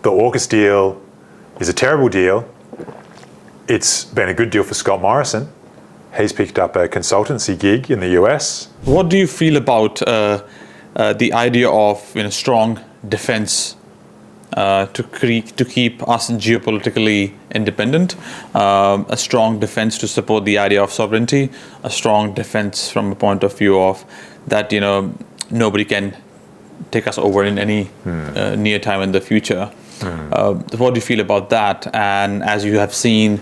the AUKUS deal is a terrible deal. It's been a good deal for Scott Morrison. He's picked up a consultancy gig in the US. What do you feel about the idea of strong defense to keep us geopolitically independent, a strong defense to support the idea of sovereignty, a strong defense from a point of view of that nobody can take us over in any near time in the future. What do you feel about that? And as you have seen,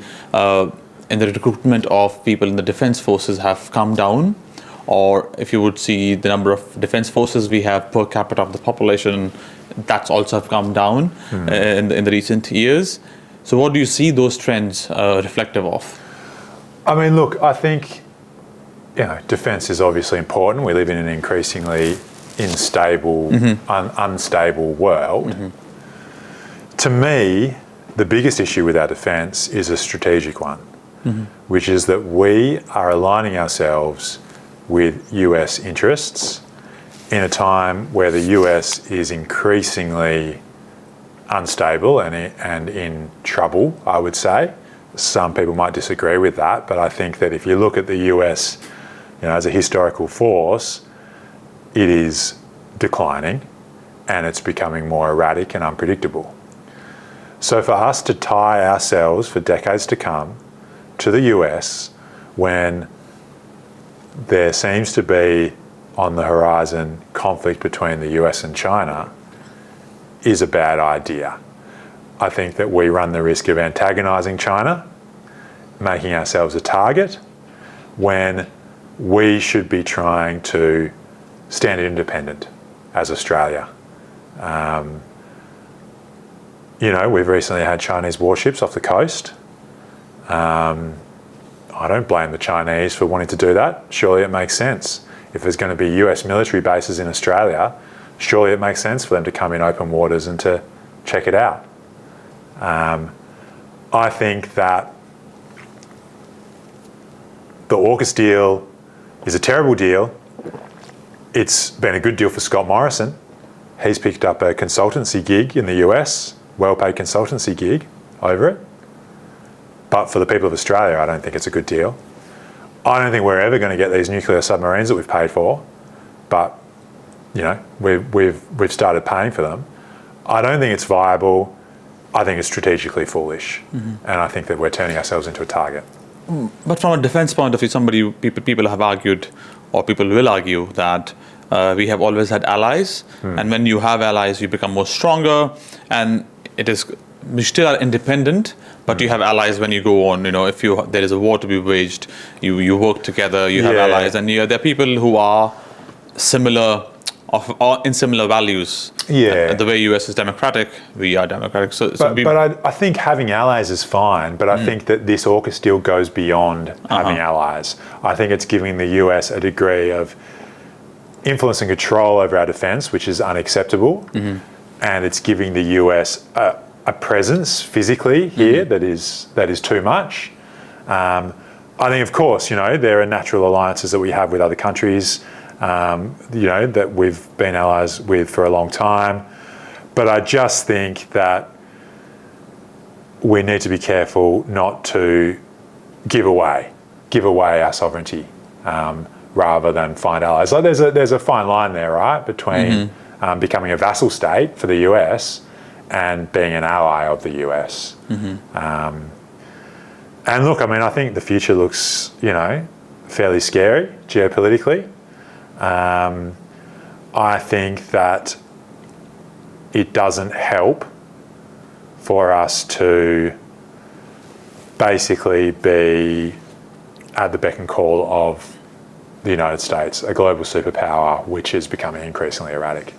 in the recruitment of people in the defense forces have come down, or if you would see the number of defense forces we have per capita of the population, that's also have come down in the recent years. So what do you see those trends reflective of? I mean, look, I think defense is obviously important. We live in an increasingly unstable world. To me, the biggest issue with our defence is a strategic one, which is that we are aligning ourselves with US interests in a time where the US is increasingly unstable and in trouble, I would say. Some people might disagree with that, but I think that if you look at the US as a historical force, it is declining and it's becoming more erratic and unpredictable. So for us to tie ourselves for decades to come to the US when there seems to be on the horizon conflict between the US and China is a bad idea. I think that we run the risk of antagonising China, making ourselves a target, when we should be trying to stand independent as Australia. We've recently had Chinese warships off the coast. I don't blame the Chinese for wanting to do that. Surely it makes sense. If there's going to be US military bases in Australia, surely it makes sense for them to come in open waters and to check it out. I think that the AUKUS deal is a terrible deal. It's been a good deal for Scott Morrison. He's picked up a consultancy gig in the US, well-paid consultancy gig over it. But for the people of Australia, I don't think it's a good deal. I don't think we're ever going to get these nuclear submarines that we've paid for, but we've started paying for them. I don't think it's viable. I think it's strategically foolish, and I think that we're turning ourselves into a target. But from a defense point of view, people have argued, or people will argue, that we have always had allies, and when you have allies, you become more stronger, and we still are independent, but you have allies when you go on. If there is a war to be waged, you work together, you have allies, and there are people who are similar in similar values. The way US is democratic, we are democratic. But I think having allies is fine, but I think that this AUKUS deal goes beyond having allies. I think it's giving the US a degree of influence and control over our defence, which is unacceptable, and it's giving the US a presence physically here that is too much. I think, of course, there are natural alliances that we have with other countries, that we've been allies with for a long time. But I just think that we need to be careful not to give away our sovereignty rather than find allies. Like there's a fine line there, right, between becoming a vassal state for the US and being an ally of the US. And look, I think the future looks, fairly scary geopolitically. I think that it doesn't help for us to basically be at the beck and call of the United States, a global superpower which is becoming increasingly erratic.